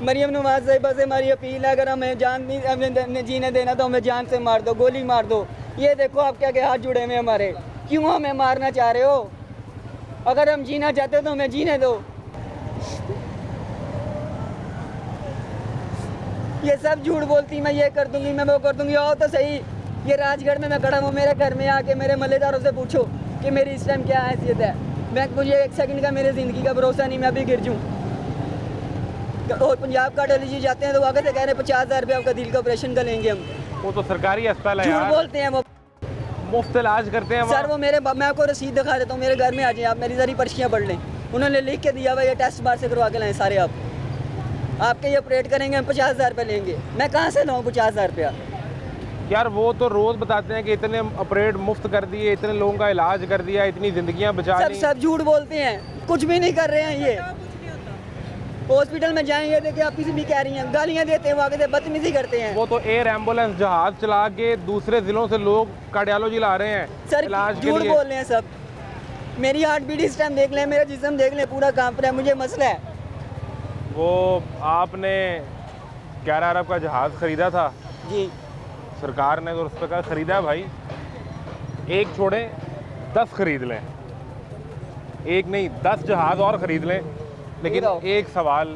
मरियम नवाज साहिबा से हमारी अपील है, अगर हमें जान नहीं जीने देना तो हमें जान से मार दो, गोली मार दो। ये देखो आप क्या के हाथ जुड़े हुए हमारे, क्यों हमें मारना चाह रहे हो? अगर हम जीना चाहते हो तो हमें जीने दो। ये सब झूठ बोलती, मैं ये कर दूंगी, मैं वो कर दूंगी। आओ तो सही, ये राजगढ़ में मैं खड़ा हूँ, मेरे घर में आके मेरे मल्लेदारों से पूछो कि मेरी इस टाइम क्या हैसियत है। मुझे एक सेकंड का मेरे ज़िंदगी का भरोसा नहीं, मैं अभी गिर जाऊँ। और पंजाब कार्डियोलॉजी जाते हैं तो आगे से कह रहे हैं 50,000 रुपये आपका दिल का ऑपरेशन का लेंगे हम। वो तो सरकारी अस्पताल है झूठ यार, बोलते हैं वो। मुफ्त इलाज करते हैं सर वो मेरे मैं आपको रसीद दिखा देता हूँ, मेरे घर में आ जाए आप, मेरी सारी पर्चियाँ पढ़ लें। उन्होंने लिख के दिया हुआ, ये टेस्ट बाहर से करवा के लाएँ सारे। आप आपके ये ऑपरेट करेंगे, हम 50,000 रुपये लेंगे। मैं कहाँ से लाऊँ 50,000 रुपया? यार वो तो रोज़ बताते हैं कि इतने ऑपरेट मुफ्त कर दिए, इतने लोगों का इलाज कर दिया, इतनी जिंदगियां बचा ली। सब झूठ बोलते हैं, कुछ भी नहीं कर रहे हैं। ये हॉस्पिटल में जाएंगे, देखिए आप किसी भी कह रही हैं, गालियाँ देते हैं, आगे से बदतमीजी करते हैं। वो तो एयर एम्बुलेंस जहाज चला के दूसरे जिलों से लोग कार्डियोलॉजी ला रहे हैं सर इलाज के झूठ लिए। बोल रहे हैं सब। मेरी हार्ट बीट इस टाइम देख लें, मेरा जिस्म देख लें, पूरा कांप रहा है, मुझे मसला है। वो आपने 11 अरब का जहाज खरीदा था, जी सरकार ने तो उस पर खरीदा है भाई। एक छोड़े 10 खरीद लें, एक नहीं 10 जहाज और खरीद लें। लेकिन एक सवाल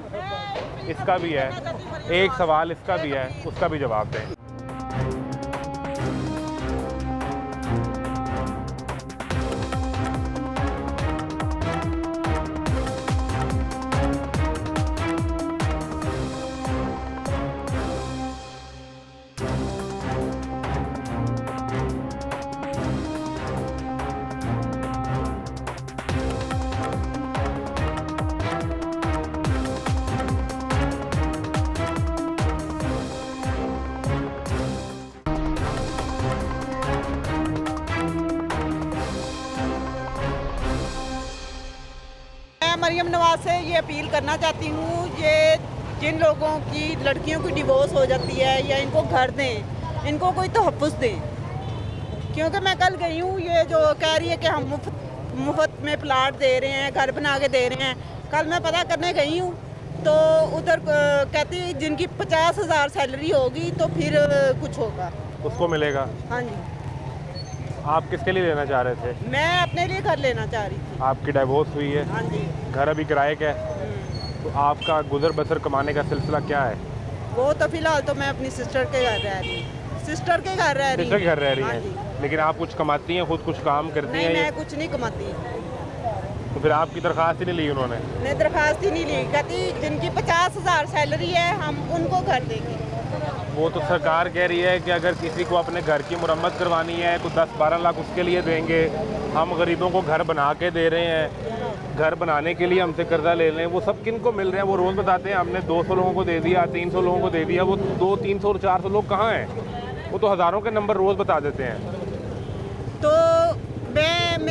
इसका भी है, एक सवाल इसका भी है, उसका भी जवाब दें। मरियम नवाज से ये अपील करना चाहती हूँ, ये जिन लोगों की लड़कियों की डिवोर्स हो जाती है या इनको घर दें, इनको कोई तहफ़्फ़ुज़ दें। क्योंकि मैं कल गई हूँ, ये जो कह रही है कि हम मुफ्त में प्लाट दे रहे हैं, घर बना के दे रहे हैं। कल मैं पता करने गई हूँ तो उधर कहती है जिनकी 50,000 सैलरी होगी तो फिर कुछ होगा, उसको मिलेगा। हाँ जी। आप किसके लिए लेना चाह रहे थे? मैं अपने लिए घर लेना चाह रही थी। आपकी डाइवोर्स हुई है? हाँ जी। घर अभी किराए का है, तो आपका गुजर बसर कमाने का सिलसिला क्या है? वो तो फिलहाल तो मैं अपनी सिस्टर के घर रह रही हूँ, सिस्टर के घर रह रही सिस्टर के घर रह रही हाँ हैं, जी। लेकिन आप कुछ कमाती हैं, खुद कुछ काम करती नहीं, हैं? मैं कुछ नहीं कमाती। तो फिर आपकी दरख्वास्त ही नहीं ली उन्होंने? नहीं, दरख्वास्त ही नहीं ली। कहती जिनकी 50,000 सैलरी है हम उनको घर देंगे। वो तो सरकार कह रही है कि अगर किसी को अपने घर की मुरम्मत करवानी है तो 10-12 लाख उसके लिए देंगे। हम गरीबों को घर बना के दे रहे हैं, घर बनाने के लिए हमसे कर्जा ले रहे हैं। वो सब किन को मिल रहे हैं? वो रोज़ बताते हैं हमने 200 लोगों को दे दिया, 300 लोगों को दे दिया। वो 200, 300 और 400 लोग कहाँ हैं? वो तो हज़ारों के नंबर रोज़ बता देते हैं। तो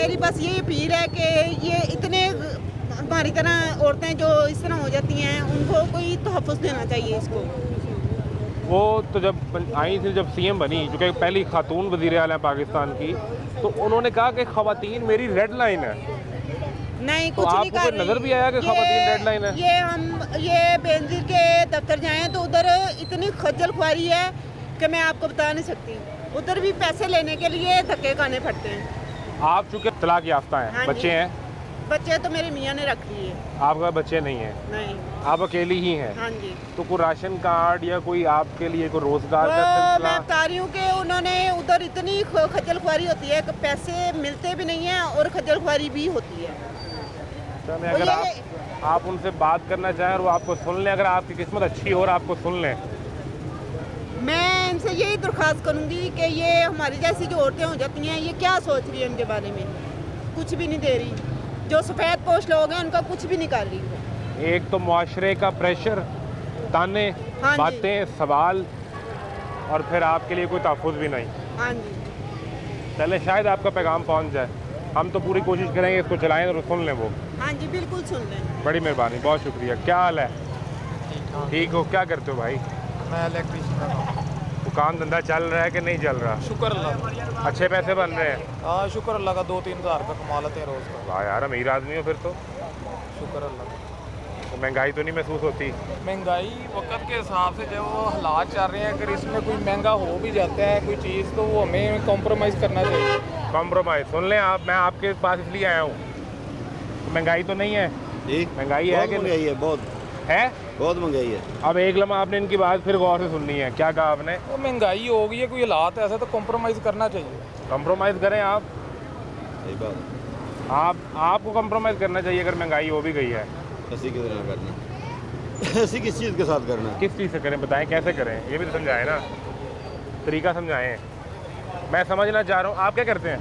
मेरी बस ये अपील है कि ये इतने हमारी तरह औरतें जो इस तरह हो जाती हैं उनको कोई तहफ़्फ़ुज़ देना चाहिए इसको। वो तो जब आई थी, जब सीएम बनी, जो कि पहली खातून वज़ीर आला पाकिस्तान की, तो उन्होंने कहा कि ख़वातीन मेरी रेड लाइन है। नहीं, तो कुछ नहीं आपको कर कोई नज़र भी आया कि ये- ख़वातीन रेड लाइन है? ये बेनज़ीर के दफ्तर जाएं तो उधर इतनी खज्जल खुआरी है कि मैं आपको बता नहीं सकती। उधर भी पैसे लेने के लिए धक्के खाने पड़ते हैं। आप चूँकि तलाक याफ्ता हैं, हाँ बच्चे जी। हैं, बच्चे तो मेरे मियाँ ने रख लिए। आपका बच्चे नहीं हैं, नहीं। आप अकेली ही हैं, हाँ जी। तो कोई राशन कार्ड या कोई आपके लिए कोई रोज़गार का वो सिलसिला? मैं बता रही हूँ कि उन्होंने उधर इतनी खज्जल खुआरी होती है कि पैसे मिलते भी नहीं हैं और खज्जल खुआरी भी होती है। चलें, अगर आप उनसे बात करना चाहें और वो आपको सुन लें, अगर आपकी किस्मत अच्छी हो और आपको सुन लें, मैं इनसे यही दरख्वास्त करूँगी कि ये हमारी जैसी जो औरतें हो जाती हैं, ये क्या सोच रही है उनके बारे में, कुछ भी नहीं दे रही। जो सफ़ेद पोश लोग हैं उनका कुछ भी नहीं कर रही वो। एक तो मुआशरे का प्रेशर, ताने, हाँ जी। बातें, सवाल, और फिर आपके लिए कोई तहफ़्फ़ुज़ भी नहीं। हाँ जी। चलें, शायद आपका पैगाम पहुंच जाए। हम तो पूरी कोशिश करेंगे इसको चलाएं और सुन लें वो। हाँ जी, बिल्कुल सुन लें। बड़ी मेहरबानी, बहुत शुक्रिया। क्या हाल है? ठीक हो? क्या करते हो भाई? मैं इलेक्ट्रीशियन। दुकान धंधा चल रहा है कि नहीं चल रहा? शुक्र अल्लाह। अच्छे पैसे बन रहे हैं? हाँ शुक्र अल्लाह का, 2-3 हज़ार रुपये कमा लेते हैं रोज़ का। वाह यार, अमीर आदमी हो फिर तो। शुक्र अल्लाह का। तो महंगाई तो नहीं महसूस होती? महंगाई वक्त के हिसाब से जो हालात चल रहे हैं, अगर इसमें कोई महंगा हो भी जाता है कोई चीज़, तो वो हमें कॉम्प्रोमाइज़ करना चाहिए। कॉम्प्रोमाइज़ सुन लें आप, मैं आपके पास इसलिए आया हूँ। महंगाई तो नहीं है? जी, महंगाई है कि महंगाई है, बहुत महंगाई है। अब एक लम्हा आपने इनकी बात फिर गौर से सुननी है। क्या कहा आपने? वो महंगाई हो गई है, कोई हालात ऐसा तो कॉम्प्रोमाइज़ करना चाहिए। कॉम्प्रोमाइज़ करें आप? सही बात है। आपको कॉम्प्रोमाइज़ करना चाहिए अगर महंगाई हो भी गई है। ऐसी किस तरह करना ऐसी किस चीज़ के साथ करना है? किस चीज़ से करें, बताएं कैसे करें, ये भी तो समझाएं ना, तरीका समझाएं। मैं समझना चाह रहा हूँ, आप क्या करते हैं?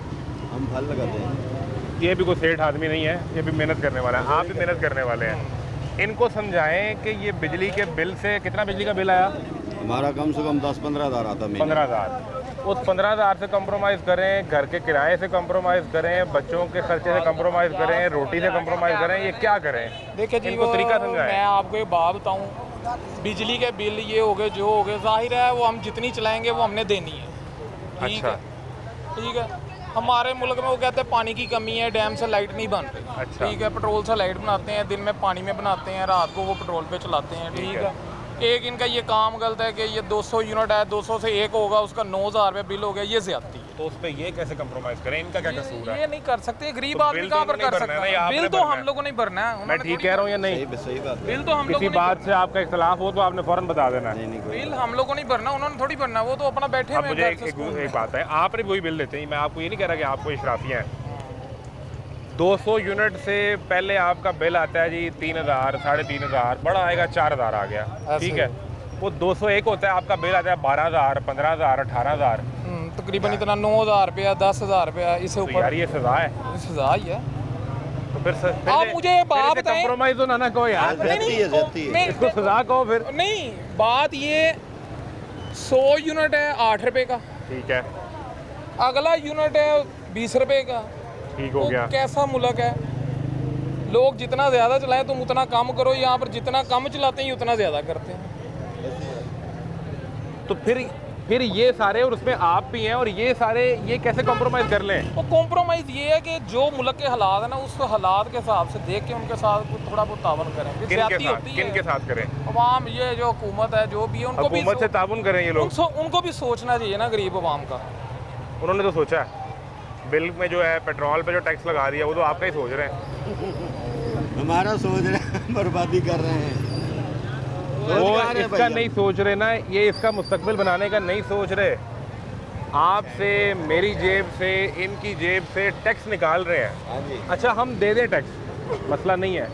हम फल लगाते हैं। ये भी कोई सेठ आदमी नहीं है, ये भी मेहनत करने वाला है, आप भी मेहनत करने वाले हैं। इनको समझाएं कि ये बिजली के बिल से, कितना बिजली का बिल आया? हमारा कम से कम 10-15 हज़ार आता है। 15,000। उस 15,000 से कंप्रोमाइज़ करें, घर के किराए से कंप्रोमाइज़ करें, बच्चों के खर्चे से कंप्रोमाइज़ करें, रोटी से कंप्रोमाइज़ करें, ये क्या करें? देखिए जी, इनको तरीका समझाएं। मैं आपको एक बात बताऊँ, बिजली के बिल ये हो गए जो हो गए, जाहिर है वो हम जितनी चलाएंगे वो हमने देनी है। ठीक है, ठीक है। हमारे मुल्क में वो कहते हैं पानी की कमी है, डैम से लाइट नहीं बन रही। अच्छा। ठीक है, पेट्रोल से लाइट बनाते हैं, दिन में पानी में बनाते हैं, रात को वो पेट्रोल पे चलाते हैं। ठीक है। एक इनका ये काम गलत है कि ये 200 यूनिट है, 200 से एक होगा, उसका 9,000 रुपये बिल हो गया, ये ज्यादती है। तो उस पर ये कैसे कंप्रोमाइज़ करें? इनका क्या कसूर है? ये नहीं कर सकते, गरीब तो आदमी बिल कहाँ तो पर नहीं कर भरना है सकता ना, ये है? आपने बिल तो भरना हम है। लोगों ने भरना है। मैं उन्होंने ठीक थोड़ी- कह रहा हूँ या नहीं? सही बात है। बिल तो हम किसी लोगों ने बात से आपका इख्तलाफ हो तो आपने फ़ौरन बता देना है। नहीं कोई बिल हम लोगों ने भरना, उन्होंने थोड़ी भरना, वो तो अपना बैठे अब हुए हैं मुझे घर से स्कूल में। एक बात है, आपने वही बिल देते हैं, मैं आपको ये नहीं कह रहा कि आपको इशराफियाँ हैं। 200 यूनिट से पहले आपका बिल आता है जी 3,000, 3,500, बड़ा आएगा 4,000 आ गया। ठीक है, वो 201 होता है, आपका बिल आता है 12,000, 15,000, 18,000। तकरीबन इतना 9,000 रुपया, 10,000 रुपया, इससे तो ऊपर यार ये सजा है। सजा ही है। तो फिर आप मुझे बात बताएं। कंप्रोमाइज तो ना कहो यार, ज़्यादती है। इसको सजा कहो फिर। नहीं, बात ये 100 यूनिट है 8 रुपए का, ठीक है, अगला यूनिट है 20 रुपए का। ठीक हो वो गया। कैसा मुल्क है? लोग जितना ज़्यादा चलाएं तुम उतना कम करो, यहाँ पर जितना कम चलाते हैं उतना ज़्यादा करते हैं। तो फिर ये सारे, और उसमें आप भी हैं, और ये सारे ये कैसे कॉम्प्रोमाइज़ कर लें? वो कॉम्प्रोमाइज़ ये है कि जो मुल्क के हालात है ना, उस हालात के हिसाब से देख के उनके साथ थोड़ा बहुत तावन करें। किन के साथ करें? अवाम, ये जो हुकूमत है जो भी है, उनको भी हुकूमत से ताउन करें ये लोग। उनको भी सोचना चाहिए ना गरीब अवाम का। उन्होंने तो सोचा है, बिल में जो है पेट्रोल पे जो टैक्स लगा दिया वो तो आपका ही सोच रहे हैं। हमारा सोच रहे हैं, बर्बादी कर रहे हैं। वो इसका नहीं सोच रहे ना, ये इसका मुस्तकबिल बनाने का नहीं सोच रहे। आपसे, मेरी जेब से, इनकी जेब से टैक्स निकाल रहे हैं। हाँ जी। अच्छा, हम दे दें टैक्स, मसला नहीं है,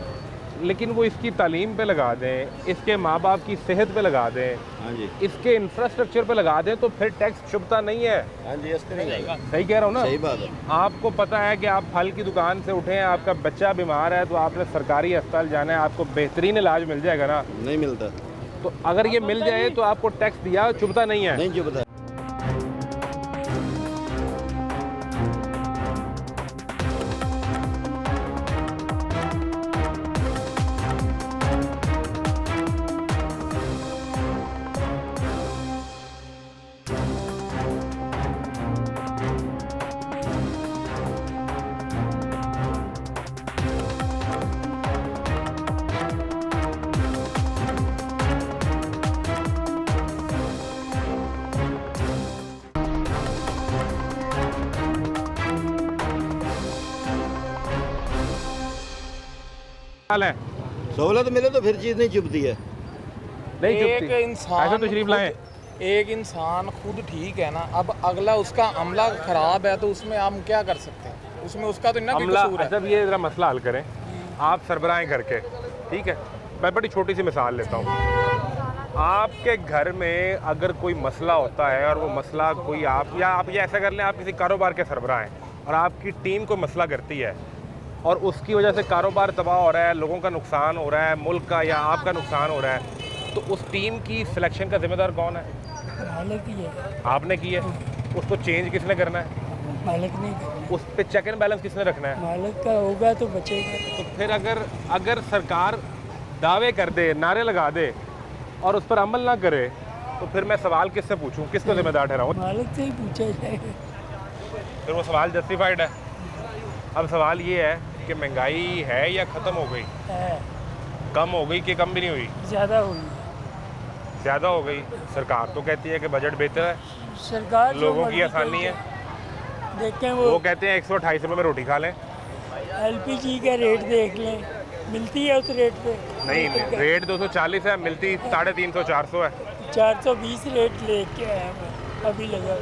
लेकिन वो इसकी तालीम पे लगा दें, इसके माँ बाप की सेहत पे लगा दें, हाँ जी। इसके इंफ्रास्ट्रक्चर पे लगा दें, तो फिर टैक्स चुभता नहीं है। हाँ जी, इस तरह का। सही कह रहा हूँ ना? सही बात है। आपको पता है कि आप फल की दुकान से उठे हैं, आपका बच्चा बीमार है, तो आपने सरकारी अस्पताल जाना है, आपको बेहतरीन इलाज मिल जाएगा ना। नहीं मिलता। तो अगर ये मिल जाए तो आपको टैक्स दिया चुभता नहीं है। नहीं चुभता। हाल है? सहूलत मिले तो फिर चीज़ नहीं चुभती है। नहीं एक चुपती। इंसान ऐसा तशरीफ लाएं। एक इंसान खुद ठीक है ना, अब अगला उसका अमला खराब है तो उसमें हम क्या कर सकते हैं? उसमें उसका तो ना कोई अमला, कसूर है। जब ये ज़रा मसला हल करें आप सरबराहें करके, ठीक है। मैं बड़ी छोटी सी मिसाल लेता हूँ। आपके घर में अगर कोई मसला होता है और वो मसला कोई आप ये ऐसा कर लें, आप किसी कारोबार के सरबराह हैं और आपकी टीम कोई मसला करती है और उसकी वजह से कारोबार तबाह हो रहा है, लोगों का नुकसान हो रहा है, मुल्क का या आपका नुकसान हो रहा है, तो उस टीम की सिलेक्शन का जिम्मेदार कौन है? मालिक ही है, आपने की है। उसको चेंज किसने करना है? मालिक नहीं करना। उस पे चेक एंड बैलेंस किसने रखना है? मालिक का होगा तो बचेगा। तो फिर अगर सरकार दावे कर दे, नारे लगा दे और उस पर अमल ना करे, तो फिर मैं सवाल किससे पूछूं, किसको जिम्मेदार ठहराऊं? मालिक से ही पूछा जाएगा। फिर वो सवाल जस्टिफाइड है। अब सवाल ये है कि महंगाई है या ख़त्म हो गई? कम हो गई कि कम भी नहीं हुई? ज़्यादा हुई ज़्यादा हो गई। सरकार तो कहती है कि बजट बेहतर है, सरकार, लोगों की आसानी है। देखें वो कहते हैं 128 रुपये में रोटी खा लें। LPG का रेट देख लें, मिलती है उस रेट पे? नहीं, रेट 240 है, मिलती 350 400 है। 420 रेट लेके आया मैं अभी लगा,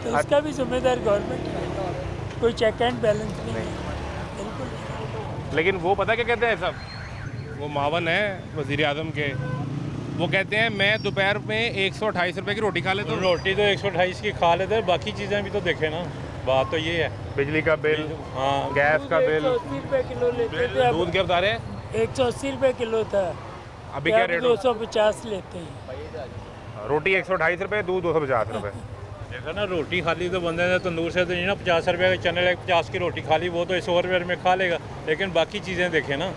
तो उसका भी जिम्मेदार गवर्नमेंट है, कोई चेक एंड बैलेंस नहीं है, बिल्कुल। लेकिन वो पता क्या कहते हैं सब, वो मावन है वज़ीर आज़म के, वो कहते हैं मैं दोपहर में 128 रुपये की रोटी खा लेता हूँ। रोटी तो 128 की खा लेते हैं, बाकी चीज़ें भी तो देखें ना। बात तो ये है, बिजली का बिल, हाँ, गैस का बिल, 180 रुपये किलो लेते थे, दूध क्या बता रहे हैं? 180 रुपये किलो था, अभी क्या रेट हो? 250 लेते हैं। रोटी 128 रुपये, दूध 250 रुपये। देखा ना, रोटी खा ली तो बंदे ने तंदूर से तो नहीं ना 50 रुपये का चैनल 50 की रोटी खा ली, वो तो 100 रुपये में खा लेगा। लेकिन बाकी चीज़ें देखें ना,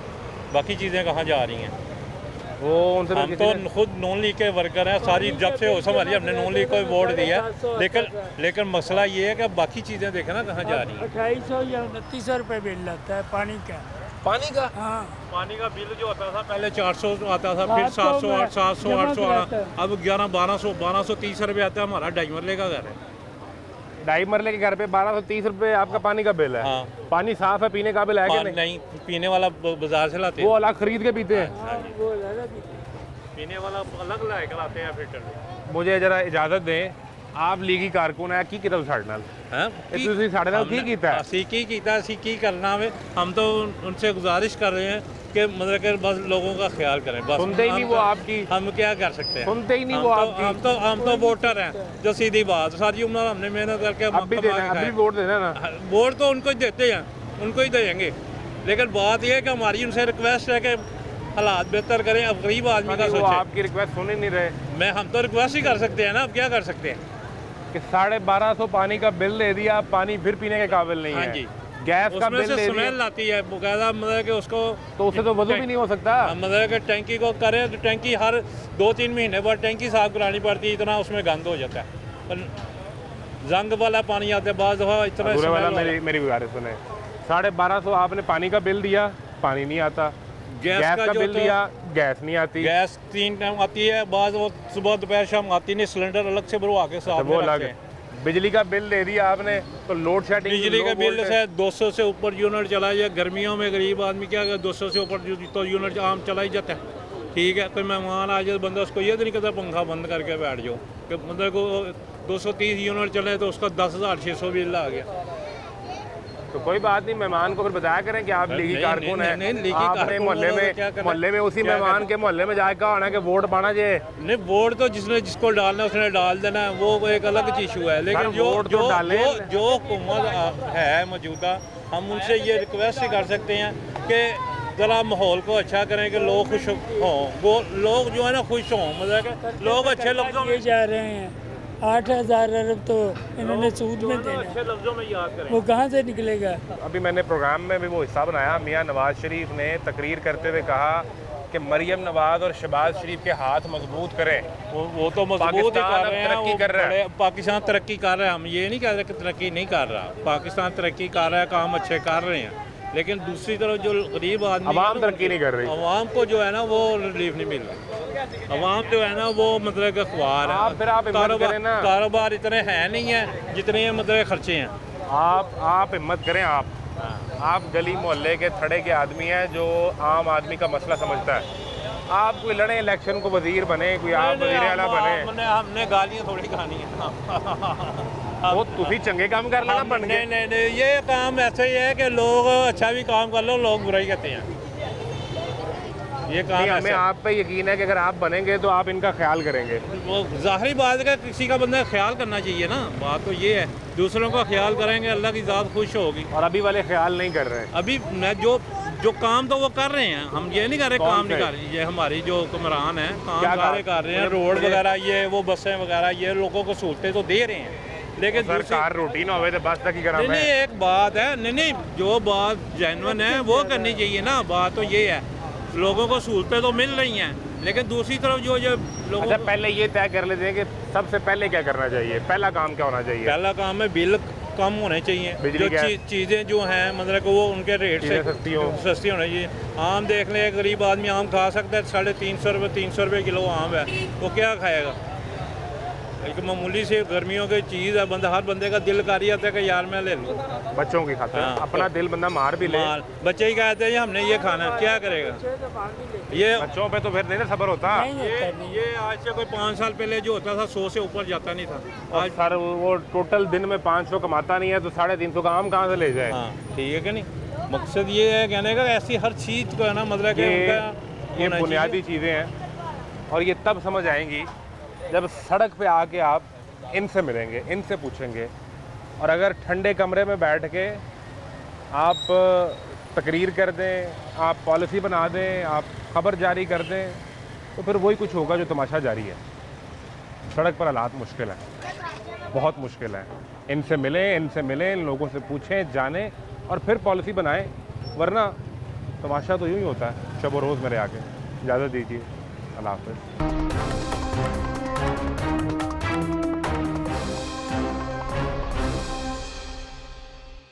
बाकी चीज़ें कहाँ जा रही हैं? वो उनसे हम तो खुद नॉन लीग के वर्कर हैं, सारी जब से हो संभाली हमने नॉन लीग को वोट दिया, लेकिन मसला ये है कि बाकी चीज़ें देखें ना कहाँ जा रही हैं। 2800 या 2900 रुपये बिल आता है पानी का। पानी का? हाँ, पानी का बिल जो आता था पहले 400 आता था, फिर 700 800 आना, अब 1230 रुपये आता है। हमारा ढाई मरले का घर है, ढाई मरले के घर पे 1230 रुपये आपका पानी का बिल है। हाँ। पानी साफ है, पीने काबिल है कि नहीं पीने वाला बाजार से लाते हैं, वो अलग खरीद के पीते हैं। वो ज़्यादा भी पीने वाला अलग ला के लाते हैं फिल्टर में। मुझे जरा इजाज़त दें, आप लीगी कारकुन है की कितल साढ़े नाल हाँ, ਤੁਸੀਂ ਸਾਡੇ ਨਾਲ ਕੀ ਕੀਤਾ ਹੈ? ਅਸੀਂ ਕੀ ਕੀਤਾ, ਅਸੀਂ ਕੀ करना है? हम तो उनसे गुजारिश कर रहे हैं कि मतलब कि बस लोगों का ख्याल करें, बस। सुनते ही नहीं वो आपकी, हम क्या कर सकते हैं? सुनते ही नहीं वो आपकी। हम तो वोटर हैं, जो सीधी बात, सारी उम्र हमने मेहनत करके अब भी देना, अभी वोट देना ना। वोट तो उनको ही देते हैं, उनको ही देंगे। लेकिन बात यह है कि हमारी उनसे रिक्वेस्ट है कि हालात बेहतर करें, अब गरीब आदमी का वो सोचें। आपकी रिक्वेस्ट सुन ही नहीं रहे। हम तो रिक्वेस्ट ही कर सकते हैं ना, अब क्या कर सकते हैं? कि 1250 पानी का बिल दे दिया, पानी फिर पीने के काबिल नहीं हाँ है। जी, गैस का उसमें बिल से दे स्मेल दिया, आती है बकायदा, मतलब कि उसको तो उससे तो वजू भी नहीं हो सकता। मतलब कि टैंकी को करें तो टैंकी हर 2-3 महीने बाद टैंकी साफ करानी पड़ती है, इतना उसमें गंद हो जाता है। पर जंग वाला पानी आता है बाद दफ़ा, इतना बुरे वाला स्मेल वाला। मेरी गुजारिश सुने, 1250 आपने पानी का बिल दिया, पानी नहीं आता। गैस का जो बिल तो दिया, गैस नहीं आती। गैस 3 टाइम आती है, बाद वो सुबह दोपहर शाम आती नहीं, सिलेंडर अलग से भरवा के साथ वो में अलग रखते है। हैं। बिजली का बिल दे दिया आपने तो लोड शेडिंग, बिजली का बिल है 200 से ऊपर यूनिट चला जाए, गर्मियों में गरीब आदमी क्या कर, 200 से ऊपर तो यूनिट आम चला ही जाता है। ठीक है, कोई मेहमान आ जाए, बंदा उसको ये तो नहीं कहता पंखा बंद करके बैठ जाओ, कि बंदे को 230 यूनिट चले तो उसका 10,600 बिल आ गया। तो कोई बात नहीं, मेहमान को फिर बताया करें कि आप लीगी कारकुन हैं। आपने मोहल्ले में उसी मेहमान के मोहल्ले में जाकर कहा होना कि वोट पाना चाहिए। नहीं, वोट तो जिसको डालना है उसने डाल देना है, वो एक अलग इशू है। लेकिन जो हुकूमत है मौजूदा, हम उनसे ये रिक्वेस्ट ही कर सकते हैं कि ज़रा माहौल को अच्छा करें कि लोग खुश हों, वो लोग जो है ना खुश हों, मतलब लोग अच्छे लफ्ज़ों में जा रहे हैं। 8,000 अरब तो इन्होंने सूद में देना, अच्छे लफ्ज़ों में याद करें। वो कहाँ से निकलेगा? अभी मैंने प्रोग्राम में भी वो हिस्सा बनाया, मियाँ नवाज शरीफ ने तकरीर करते हुए कहा कि मरियम नवाज और शहबाज शरीफ के हाथ मजबूत करें। वो तो मजबूत ही कर रहे हैं, तरक्की कर रहा है। पाकिस्तान तरक्की कर रहा है, हम ये नहीं कह रहे कि तरक्की नहीं कर रहा, पाकिस्तान तरक्की कर रहा है, काम अच्छे कर रहे हैं। लेकिन दूसरी तरफ जो गरीब आदमी, अवाम तरक्की नहीं कर रही, अवाम को जो है ना वो रिलीफ नहीं मिल रहा। अवाम जो है ना वो मतलब कि ख्वार है, कारोबार इतने हैं नहीं है जितने मतलब खर्चे हैं। आप हिम्मत करें, आप आप गली मोहल्ले के थड़े के आदमी हैं जो आम आदमी का मसला समझता है। आप कोई लड़े इलेक्शन को वजीर बने, कोई आप वजीर आला बने, हमने गालियाँ थोड़ी खानी है। वो तुसी चंगे काम कर लेना बन गए। नहीं, ये काम ऐसे ही है कि लोग अच्छा भी काम कर लो, लोग बुराई कहते हैं। ये काम हमें आप पे यकीन है कि अगर आप बनेंगे तो आप इनका ख्याल करेंगे। वो जाहिर बात है, किसी का बंदा ख्याल करना चाहिए ना, बात तो ये है। दूसरों का ख्याल करेंगे, अल्लाह की ज़ात खुश होगी। और अभी वाले ख्याल नहीं कर रहे हैं। अभी मैं जो काम तो वो कर रहे हैं, हम ये नहीं कर रहे काम नहीं कर रहे। ये हमारी जो हुक्मरान है काम सारे कर रहे हैं, रोड वगैरह ये वो बसें वगैरह ये लोगों को सहूलतें तो दे रहे हैं, लेकिन सरकार रूटीन हो तो बस तक ही करा। नहीं, एक बात है, नहीं जो बात जेन्युइन है वो करनी चाहिए ना। बात तो ये है, लोगों को सहूलतें तो मिल रही हैं, लेकिन दूसरी तरफ जो लोगों अच्छा, पहले ये तय कर लेते हैं कि सबसे पहले क्या करना चाहिए, पहला काम क्या होना चाहिए? पहला काम है बिल कम होने चाहिए, बिजली जो चीज़ें जो हैं मतलब कि वो उनके रेट से सस्ती होनी चाहिए। आम देख लें, एक गरीब आदमी आम खा सकता है, 350 रुपये किलो आम है, वो क्या खाएगा? एक मामूली से गर्मियों की चीज़ है, बंदा हर बंदे का दिल कर ही आता है कि यार मैं ले लूँ। बच्चों की खातिर अपना दिल बंदा मार भी ले। बच्चे ही कहते हैं हमने ये खाना, क्या करेगा? ये बच्चों पे तो फिर नहीं ना सब्र होता। ये आज से कोई 5 साल पहले जो होता था 100 से ऊपर जाता नहीं था। आज सर वो टोटल दिन में 500 कमाता नहीं है तो 350 का आम कहाँ से ले जाए? हाँ, ठीक है कि नहीं? मकसद ये है कहने का, ऐसी हर चीज़ को है ना, मतलब ये बुनियादी चीज़ें हैं और ये तब समझ आएंगी जब सड़क पे आके आप इनसे मिलेंगे, इनसे पूछेंगे। और अगर ठंडे कमरे में बैठ के आप तकरीर कर दें, आप पॉलिसी बना दें, आप खबर जारी कर दें, तो फिर वही कुछ होगा जो तमाशा जारी है। सड़क पर हालात मुश्किल है, बहुत मुश्किल है। इनसे मिलें, इन लोगों से पूछें, जानें और फिर पॉलिसी बनाएं, वरना तमाशा तो यूँ ही होता है शब व रोज़ मेरे आगे। इजाज़त दीजिए, अल्लाह हाफ़िज़।